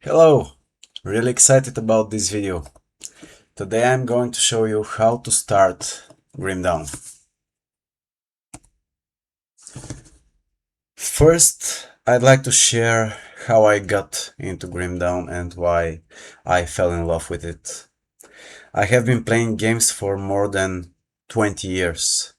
Hello! Really excited about this video. Today I'm going to show you how to start Grimdown. First, I'd like to share how I got into Grimdown and why I fell in love with it. I have been playing games for more than 20 years,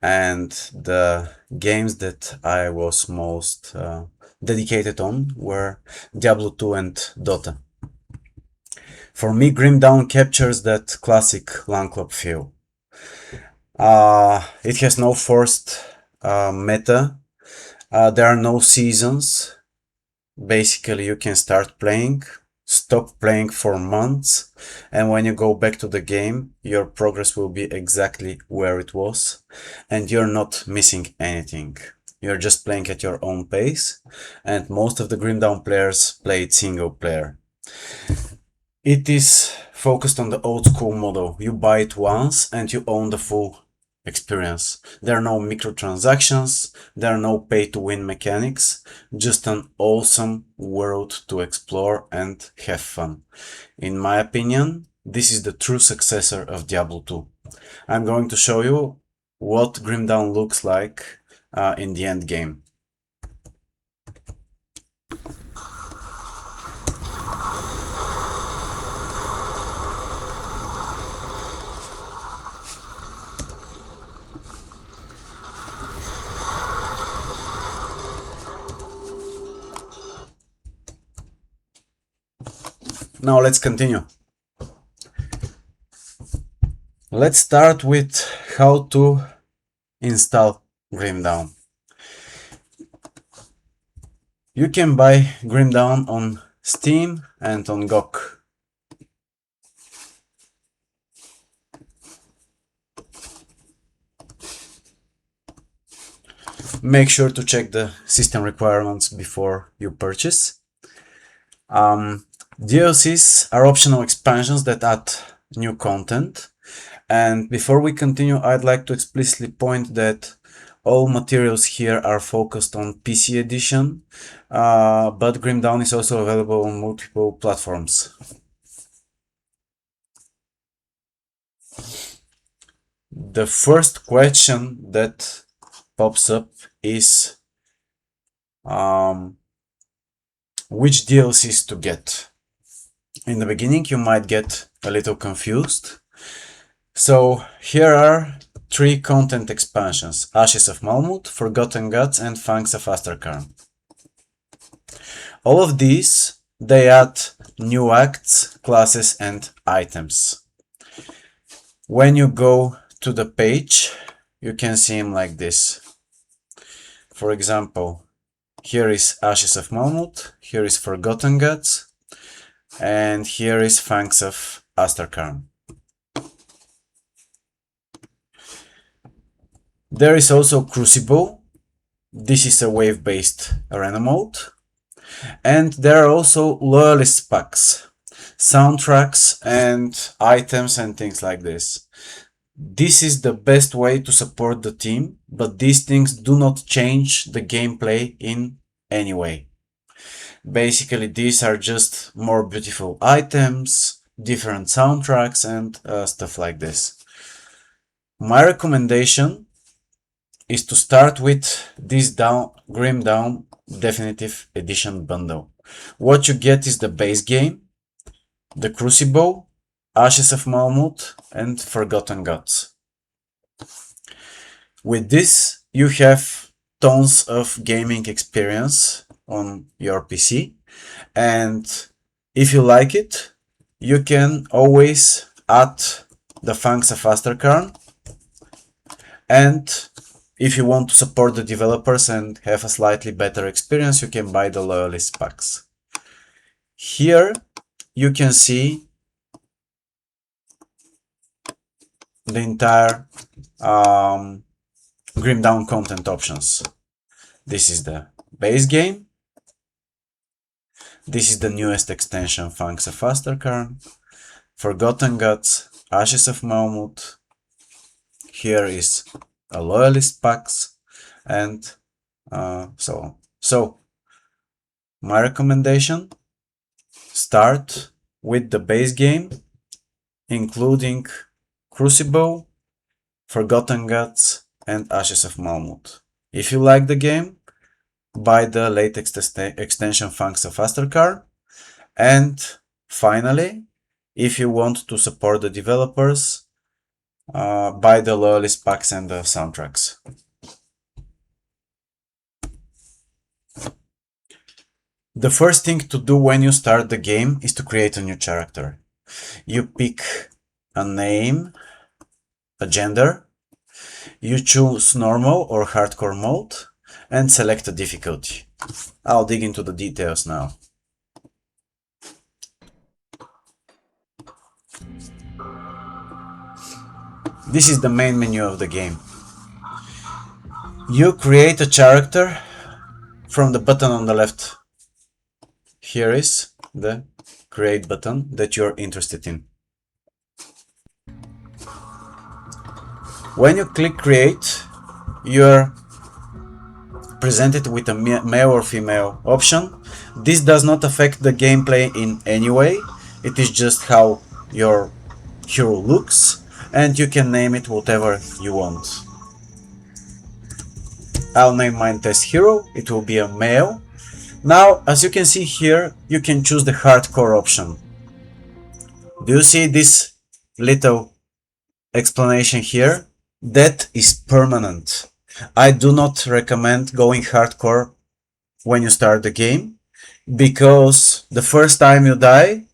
and the games that I was most dedicated on were Diablo 2 and Dota. For me, Grimdown captures that classic LAN club feel. It has no forced meta. There are no seasons. Basically, you can start playing, stop playing for months, and when you go back to the game, your progress will be exactly where it was, and you're not missing anything. You're just playing at your own pace, and most of the Grimdown players play it single player. It is focused on the old school model. You buy it once and you own the full experience. There are no microtransactions, there are no pay to win mechanics, just an awesome world to explore and have fun. In my opinion, this is the true successor of Diablo 2. I'm going to show you what Grimdown looks like in the end game. Now let's continue. Let's start with how to install Grimdown. You can buy Grimdown on Steam and on GOG. Make sure to check the system requirements before you purchase. DLCs are optional expansions that add new content. And before we continue, I'd like to explicitly point that all materials here are focused on PC edition, but Grimdown is also available on multiple platforms. The first question that pops up is which DLCs to get. In the beginning, you might get a little confused. So here are 3 content expansions: Ashes of Malmut, Forgotten Gods, and Fangs of Astrakarn. All of these, they add new acts, classes, and items. When you go to the page, you can see them like this. For example, here is Ashes of Malmut, here is Forgotten Gods, and here is Fangs of Astrakarn. There is also Crucible. This is a wave-based arena mode. And there are also loyalist packs, soundtracks and items and things like this. This is the best way to support the team, but these things do not change the gameplay in any way. Basically, these are just more beautiful items, different soundtracks, and stuff like this. My recommendation is to start with this Grimdown Definitive Edition bundle. What you get is the base game, the Crucible, Ashes of Malmut, and Forgotten Gods. With this, you have tons of gaming experience on your PC, and if you like it, you can always add the Fangs of Astrakarn, and if you want to support the developers and have a slightly better experience, you can buy the loyalist packs. Here you can see the entire Grimdown content options. This is the base game. This is the newest extension, Fangs of Astrakarn, Forgotten Gods, Ashes of Malmut. Here is a loyalist packs, and so on. So my recommendation, start with the base game, including Crucible, Forgotten Gods, and Ashes of Malmut. If you like the game, buy the latest extension Funks of Astrkar. And finally, if you want to support the developers, buy the Loyalist packs and the soundtracks. The first thing to do when you start the game is to create a new character. You pick a name, a gender, you choose normal or hardcore mode, and select a difficulty. I'll dig into the details now. This is the main menu of the game. You create a character from the button on the left. Here is the create button that you're interested in. When you click create, you're presented with a male or female option. This does not affect the gameplay in any way. It is just how your hero looks, and you can name it whatever you want. I'll name mine Test Hero. It will be a male. Now, as you can see here, you can choose the hardcore option. Do you see this little explanation here? That is permanent. I do not recommend going hardcore when you start the game, because the first time you die,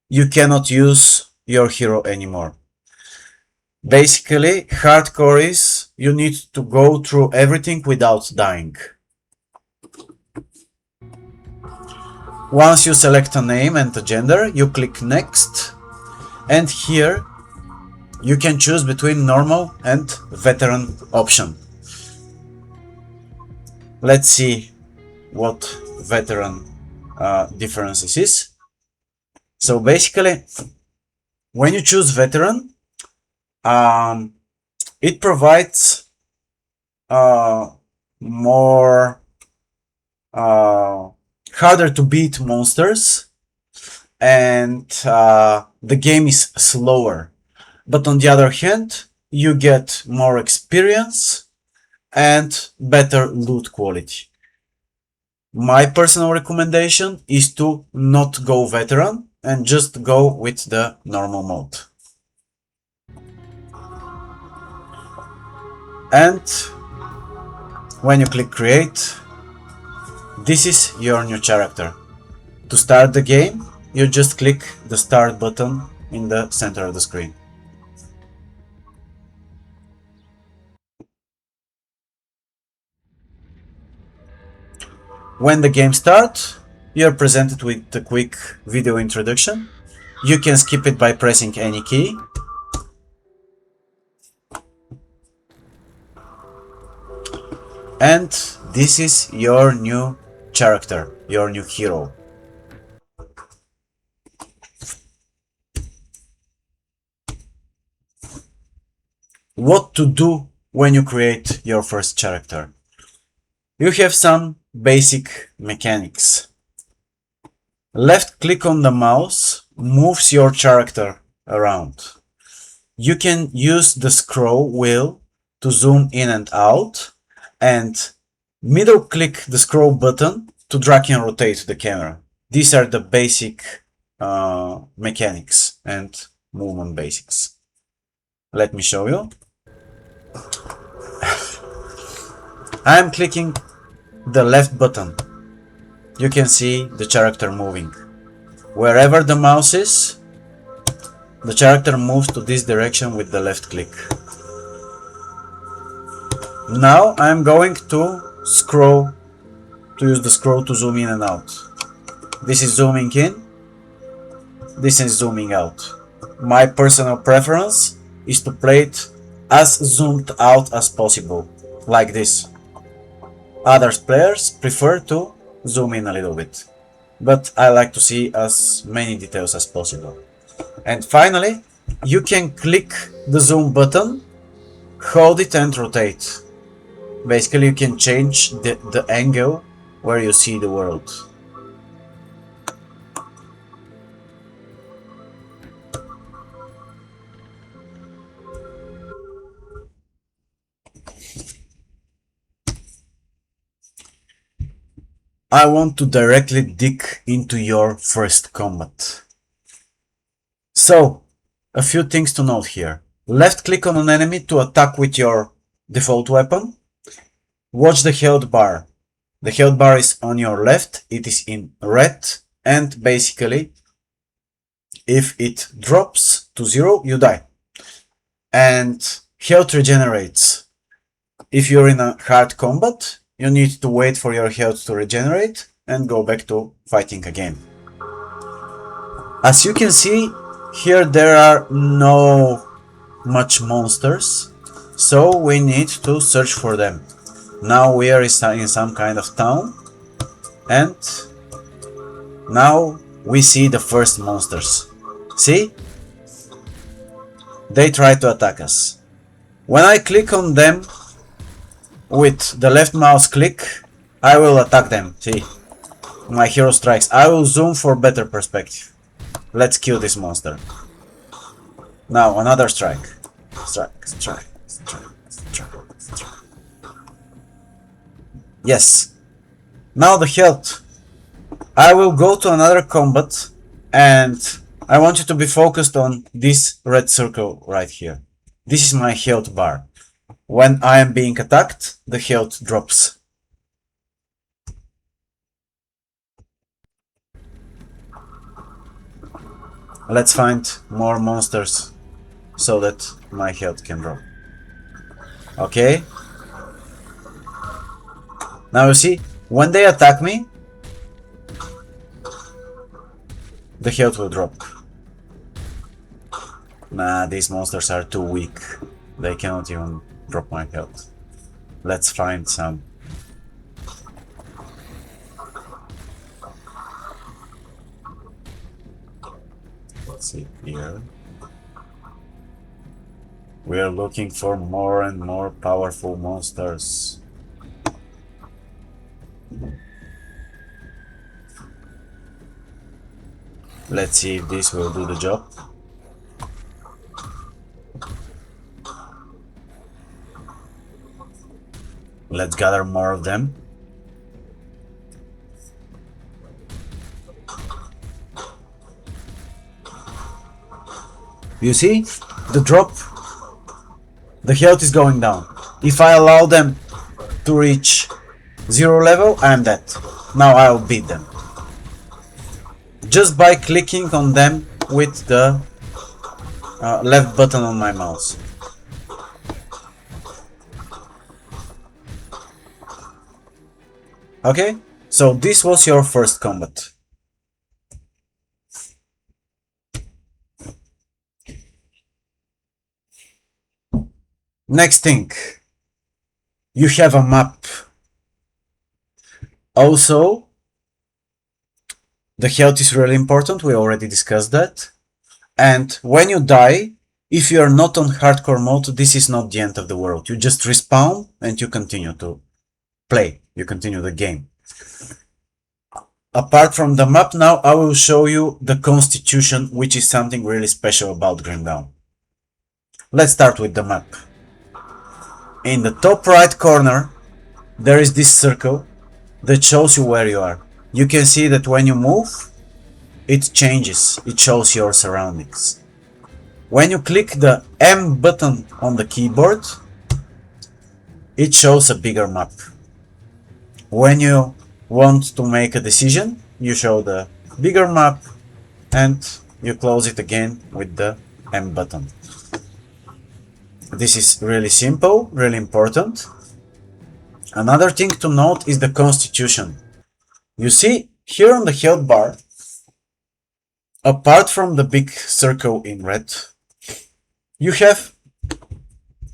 you cannot use your hero anymore. Basically, hardcore is you need to go through everything without dying. Once you select a name and a gender, you click next, and here you can choose between normal and veteran option. Let's see what veteran differences is. So basically, when you choose veteran, it provides more harder to beat monsters, and the game is slower. But on the other hand, you get more experience and better loot quality. My personal recommendation is to not go veteran and just go with the normal mode. And when you click create, this is your new character. To start the game, you just click the start button in the center of the screen. When the game starts, you are presented with a quick video introduction. You can skip it by pressing any key. And this is your new character, your new hero. What to do when you create your first character? You have some basic mechanics. Left click on the mouse moves your character around. You can use the scroll wheel to zoom in and out, and middle click the scroll button to drag and rotate the camera. These are the basic mechanics and movement basics. Let me show you. I am clicking the left button. You can see the character moving. Wherever the mouse is, the character moves to this direction with the left click. Now I am going to use the scroll to zoom in and out. This is zooming in, this is zooming out. My personal preference is to play it as zoomed out as possible, like this. Other players prefer to zoom in a little bit, but I like to see as many details as possible. And finally, you can click the zoom button, hold it and rotate. Basically, you can change the angle where you see the world. I want to directly dig into your first combat. So, a few things to note here. Left click on an enemy to attack with your default weapon. Watch the health bar. The health bar is on your left, it is in red, and basically, if it drops to 0, you die. And health regenerates. If you're in a hard combat, you need to wait for your health to regenerate and go back to fighting again. As you can see, here there are no much monsters, so we need to search for them. Now we are in some kind of town, and now we see the first monsters. See? They try to attack us. When I click on them with the left mouse click, I will attack them. See? My hero strikes. I will zoom for better perspective. Let's kill this monster. Now another strike. Strike, strike, strike, strike, strike. Yes. Now the health. I will go to another combat, and I want you to be focused on this red circle right here. This is my health bar. When I am being attacked, the health drops. Let's find more monsters so that my health can drop. Okay. Now you see, when they attack me, the health will drop. Nah, these monsters are too weak. They cannot even drop my health. Let's find some. Let's see here. We are looking for more and more powerful monsters. Let's see if this will do the job. Let's gather more of them. You see? The drop. The health is going down. If I allow them to reach 0 level, I am dead. Now I will beat them. Just by clicking on them with the left button on my mouse. Okay, so this was your first combat. Next thing, you have a map. Also, the health is really important, we already discussed that. And when you die, if you are not on hardcore mode, this is not the end of the world. You just respawn and you continue to play. You continue the game. Apart from the map, now I will show you the constitution, which is something really special about Grim Dawn. Let's start with the map. In the top right corner, there is this circle that shows you where you are. You can see that when you move, it changes. It shows your surroundings. When you click the M button on the keyboard, it shows a bigger map. When you want to make a decision, you show the bigger map and you close it again with the M button. This is really simple, really important. Another thing to note is the constitution. You see here on the health bar, apart from the big circle in red, you have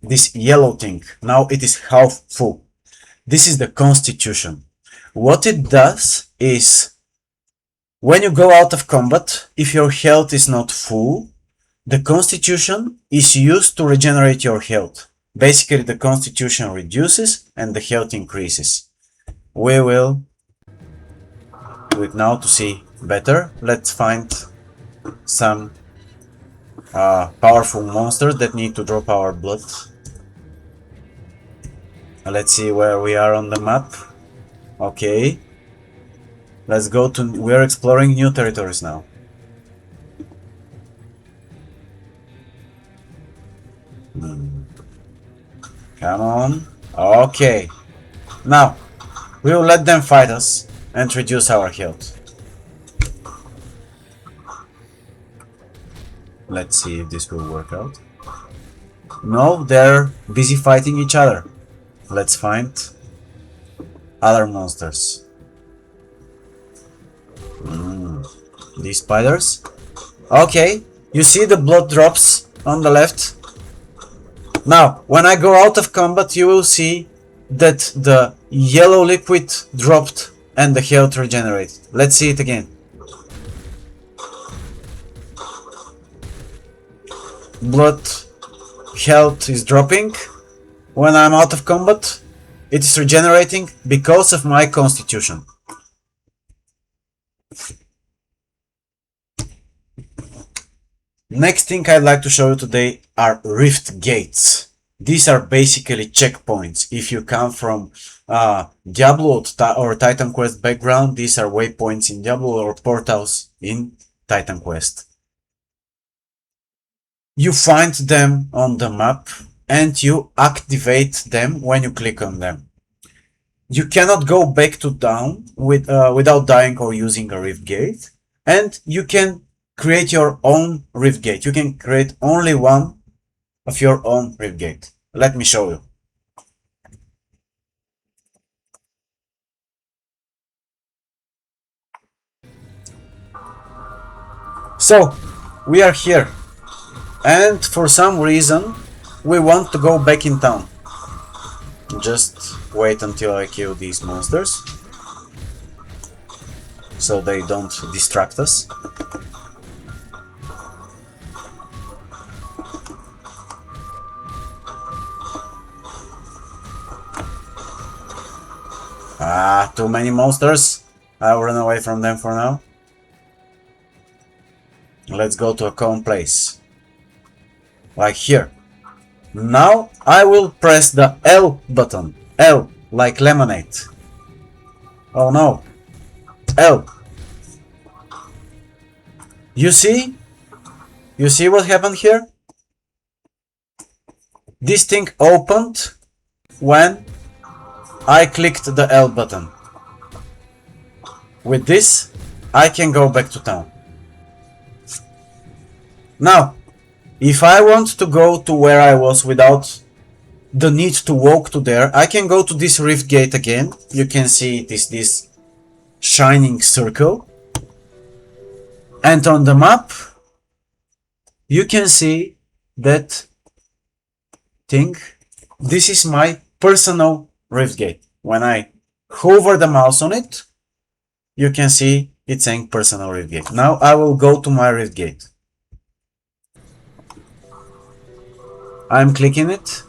this yellow thing. Now it is half full. This is the constitution. What it does is, when you go out of combat, if your health is not full, the constitution is used to regenerate your health. Basically, the constitution reduces and the health increases. We will do it now to see better. Let's find some powerful monsters that need to drop our blood. Let's see where we are on the map. Okay. Let's go to... We're exploring new territories now. Come on. Okay. Now, we will let them fight us and reduce our health. Let's see if this will work out. No, they're busy fighting each other. Let's find other monsters. These spiders. Okay, you see the blood drops on the left. Now, when I go out of combat, you will see that the yellow liquid dropped and the health regenerated. Let's see it again. Blood health is dropping. When I'm out of combat, it is regenerating because of my constitution. Next thing I'd like to show you today are rift gates. These are basically checkpoints. If you come from Diablo or Titan Quest background, these are waypoints in Diablo or portals in Titan Quest. You find them on the map and you activate them when you click on them. You cannot go back to down without dying or using a rift gate, and you can create your own rift gate. You can create only one of your own rift gate. Let me show you. So, we are here, and for some reason we want to go back in town. Just wait until I kill these monsters so they don't distract us. Too many monsters. I'll run away from them for now. Let's go to a calm place. Like here. Now I will press the L button. L, like lemonade. Oh no. L. You see? You see what happened here? This thing opened when I clicked the L button. With this, I can go back to town. Now, if I want to go to where I was without the need to walk to there, I can go to this rift gate again. You can see it is this shining circle. And on the map, you can see that thing. This is my personal rift gate. When I hover the mouse on it, you can see it's saying personal rift gate. Now I will go to my rift gate. I'm clicking it,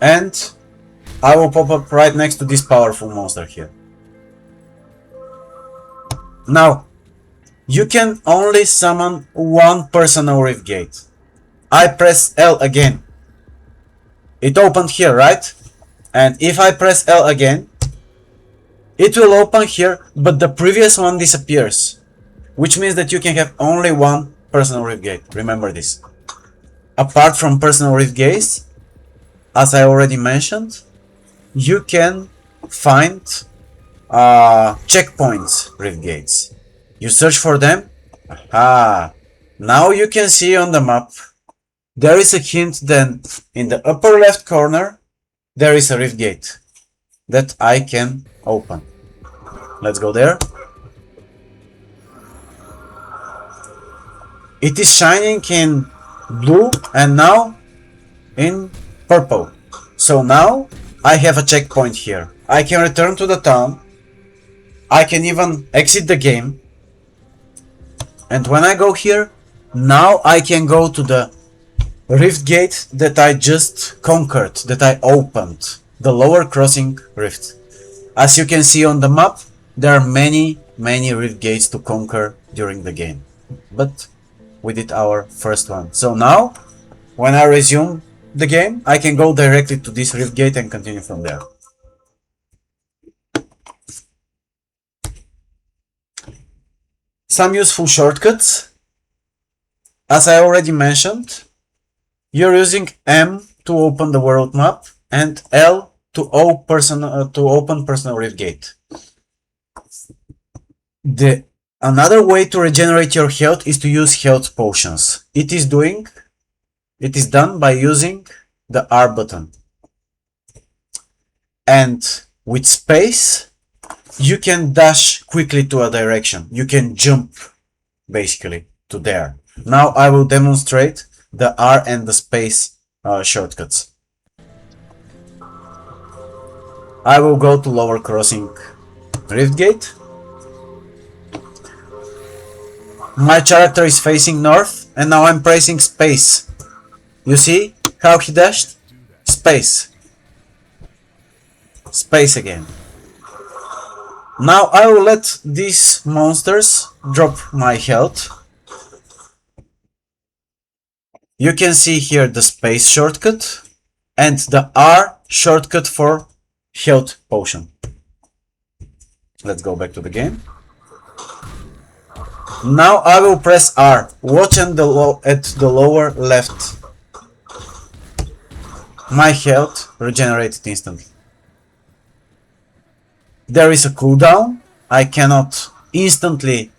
and I will pop up right next to this powerful monster here. Now, you can only summon one personal rift gate. I press L again. It opened here, right? And if I press L again, it will open here, but the previous one disappears. Which means that you can have only one personal rift gate. Remember this. Apart from personal rift gates, as I already mentioned, you can find checkpoints rift gates. You search for them. Aha! Now you can see on the map there is a hint. Then in the upper left corner there is a rift gate that I can open. Let's go there. It is shining in blue and now in purple. So now I have a checkpoint here. I can return to the town. I can even exit the game. And when I go here, now I can go to the rift gate that I just conquered, that I opened. The lower crossing rift. As you can see on the map, there are many rift gates to conquer during the game. But we did our first one. So now, when I resume the game, I can go directly to this rift gate and continue from there. Some useful shortcuts. As I already mentioned, you're using M to open the world map and L to open personal rift gate. Another way to regenerate your health is to use health potions. It is done by using the R button. And with space, you can dash quickly to a direction. You can jump basically to there. Now I will demonstrate the R and the space shortcuts. I will go to lower crossing rift gate. My character is facing north and now I'm pressing space. You see how he dashed? Space. Space again. Now I will let these monsters drop my health. You can see here the space shortcut and the R shortcut for health potion. Let's go back to the game. Now I will press R. Watch at the lower left. My health regenerated instantly. There is a cooldown. I cannot instantly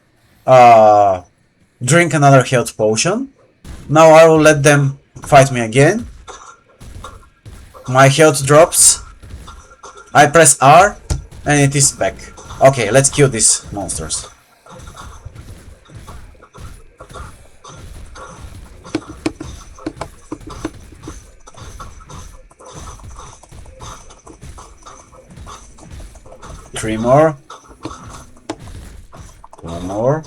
drink another health potion. Now I will let them fight me again. My health drops. I press R and it is back. Okay, let's kill these monsters. Three more. One more.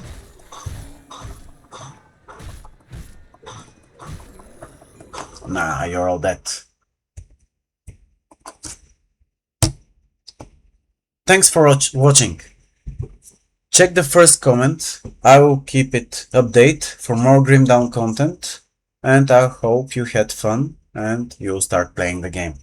Nah, you're all dead. Thanks for watching. Check the first comment. I will keep it update for more Grim Dawn content. And I hope you had fun and you'll start playing the game.